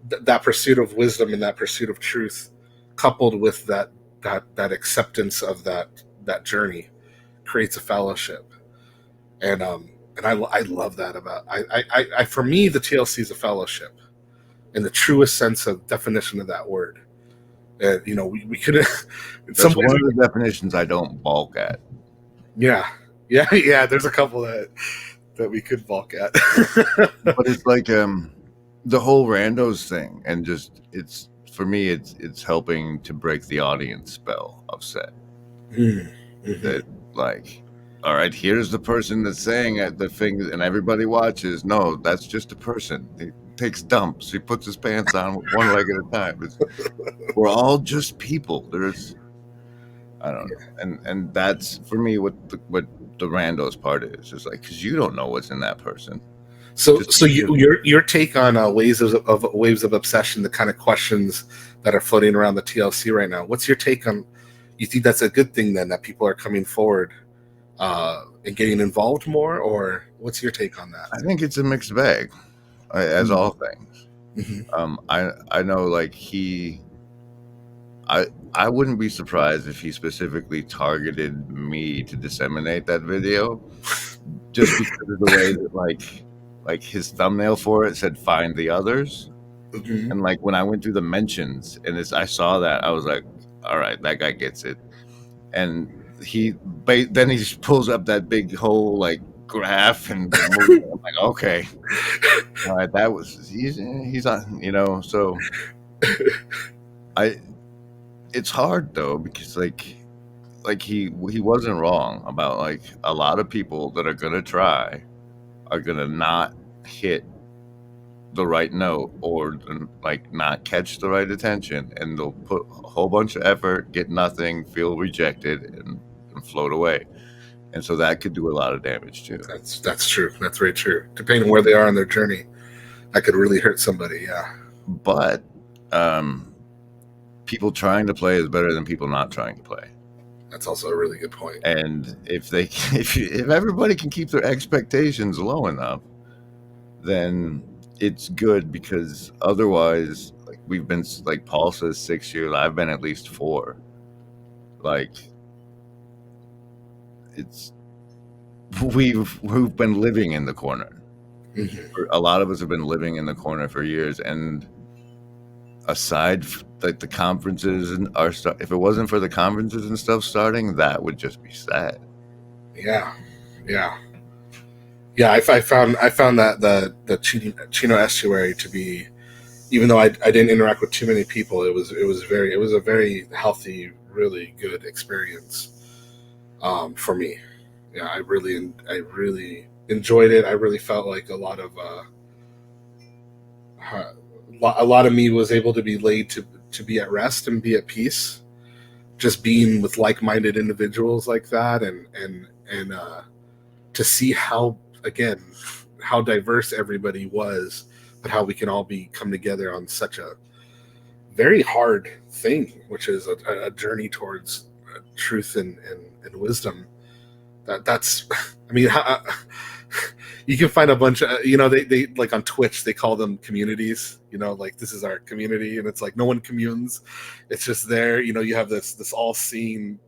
that pursuit of wisdom and that pursuit of truth, coupled with that acceptance of that journey, creates a fellowship. And I love that about I for me, the TLC is a fellowship in the truest sense of definition of that word. And you know, we could. That's one of the definitions I don't balk at. Yeah. There's a couple that we could balk at, but it's like the whole randos thing, and just for me, it's helping to break the audience spell of set. Mm-hmm. That like. All right, here's the person that's saying the thing, and everybody watches. No, that's just a person. He takes dumps. He puts his pants on one leg at a time. We're all just people. I don't know, and that's for me what the randos part is. It's like, because you don't know what's in that person. So your take on waves of obsession, the kind of questions that are floating around the TLC right now. What's your take on? You think that's a good thing then, that people are coming forward and getting involved more, or what's your take on that? I think it's a mixed bag, as all things. Mm-hmm. I know, like I wouldn't be surprised if he specifically targeted me to disseminate that video, just because of the way that like like his thumbnail for it said "Find the Others," Mm-hmm. and like when I went through the mentions and I saw that, I was like, all right, that guy gets it. And then he just pulls up that big whole like graph and the movie. I'm like, okay, all right, that was he's on, So I it's hard though because like he wasn't wrong about like a lot of people that are gonna try are gonna not hit the right note or like not catch the right attention, and they'll put a whole bunch of effort, get nothing, feel rejected, and float away. And so that could do a lot of damage too. That's true. That's very true. Depending on where they are on their journey, that could really hurt somebody. Yeah. But people trying to play is better than people not trying to play. That's also a really good point. And if everybody can keep their expectations low enough, then it's good, because otherwise, like we've been, like Paul says, 6 years. I've been at least 4. Like we've been living in the corner. Mm-hmm. A lot of us have been living in the corner for years, and aside like the conferences and if it wasn't for the conferences and stuff starting, that would just be sad. Yeah. I found that the Chino estuary to be, even though I didn't interact with too many people, it was a very healthy, really good experience for me. Yeah, I really enjoyed it. I really felt like a lot of me was able to be laid to be at rest and be at peace, just being with like-minded individuals like that, and to see how diverse everybody was, but how we can all come together on such a very hard thing, which is a journey towards truth and wisdom. That's I mean, you can find a bunch of, they like on Twitch, they call them communities, like this is our community, and it's like no one communes. It's just there, you have this all-seeing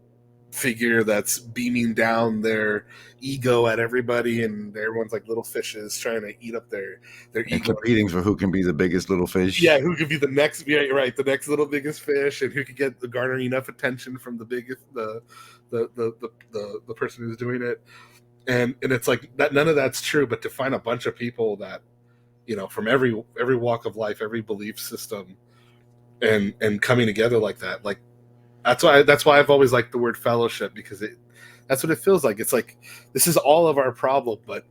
figure that's beaming down their ego at everybody, and everyone's like little fishes trying to eat up their And ego, competing for who can be the biggest little fish. yeah, who could be the next, yeah, right, the next little biggest fish, and who could get the garnering enough attention from the biggest, the person who's doing it. And it's like that, none of that's true, but to find a bunch of people that, from every walk of life, every belief system, and coming together like that, like that's why I've always liked the word fellowship, because that's what it feels like. It's like this is all of our problem, but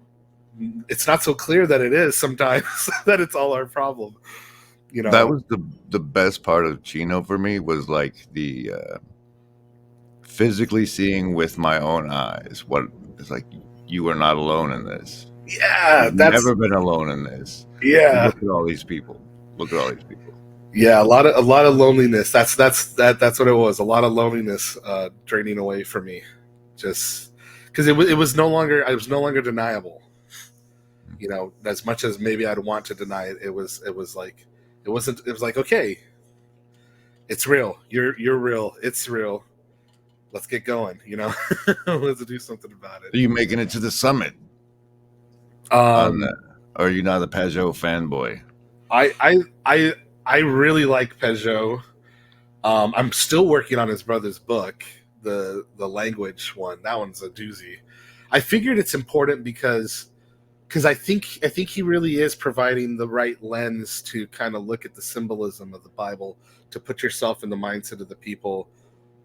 it's not so clear that it is sometimes that it's all our problem. That was the best part of Chino for me, was like the physically seeing with my own eyes what it's like. You are not alone in this. Yeah, You've never been alone in this. Yeah. Look at all these people. Yeah, a lot of loneliness. That's what it was. A lot of loneliness draining away from me, just because it was no longer, I was no longer deniable. As much as maybe I'd want to deny it, it was like it wasn't. It was like, okay, it's real. You're real. It's real. Let's get going. Let's do something about it. Are you making it to the summit? Or are you not a Peugeot fanboy? I really like Peugeot. I'm still working on his brother's book, the language one. That one's a doozy. I figured it's important because I think he really is providing the right lens to kind of look at the symbolism of the Bible, to put yourself in the mindset of the people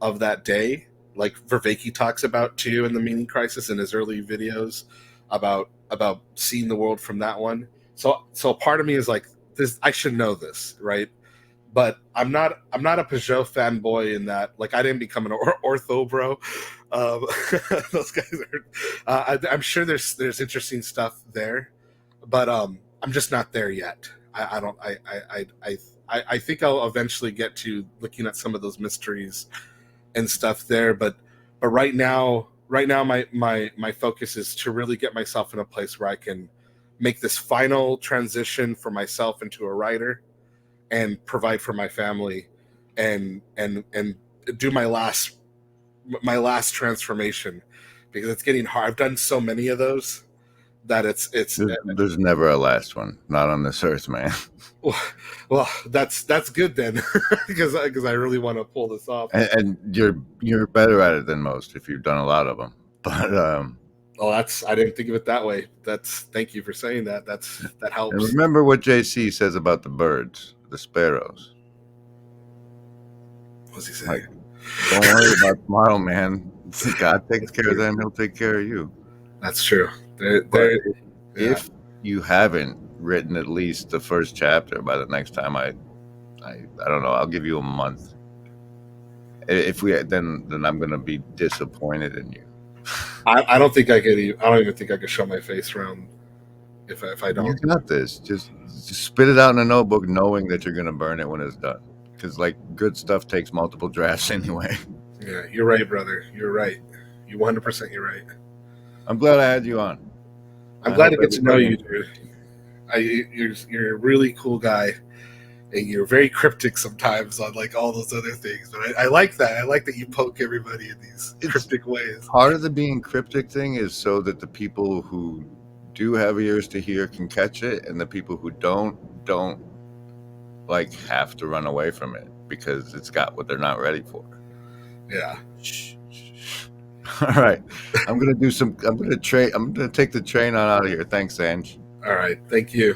of that day. Like Vervaeke talks about too in the Meaning Crisis in his early videos about seeing the world from that one. So a part of me is like, this, I should know this, right? But I'm not a Peugeot fanboy in that, like, I didn't become an ortho bro. Those guys are. I'm sure there's interesting stuff there, but I'm just not there yet. I think I'll eventually get to looking at some of those mysteries and stuff there, but right now my focus is to really get myself in a place where I can make this final transition for myself into a writer and provide for my family, and do my last transformation, because it's getting hard. I've done so many of those that it's There's never a last one, not on this earth, man. well, that's good then, because I really want to pull this off. And you're better at it than most if you've done a lot of them. But Oh, I didn't think of it that way. Thank you for saying that. That and helps. remember what JC says about the birds, the sparrows. What's he Like, saying? don't worry about tomorrow, man. God takes care of them; He'll take care of you. That's true. But Yeah. if you haven't written at least the first chapter by the next time, I don't know. I'll give you a month. If we then I'm going to be disappointed in you. I don't think I could. I don't even think I could show my face around if I You don't. got this. Just spit it out in a notebook, knowing that you're going to burn it when it's done. Because like good stuff takes multiple drafts anyway. Yeah, you're right, brother. You're right. You 100%. You're right. I'm glad I had you on. I'm I glad hope to get to know you, everybody- dude. You're a really cool guy, and you're very cryptic sometimes on like all those other things. But I like that. I like that you poke everybody in these cryptic ways. Part of the being cryptic thing is so that the people who do have ears to hear can catch it, and the people who don't like have to run away from it because it's got what they're not ready for. Yeah. All right, I'm gonna take the train on out of here. Thanks, Ange. All right. Thank you.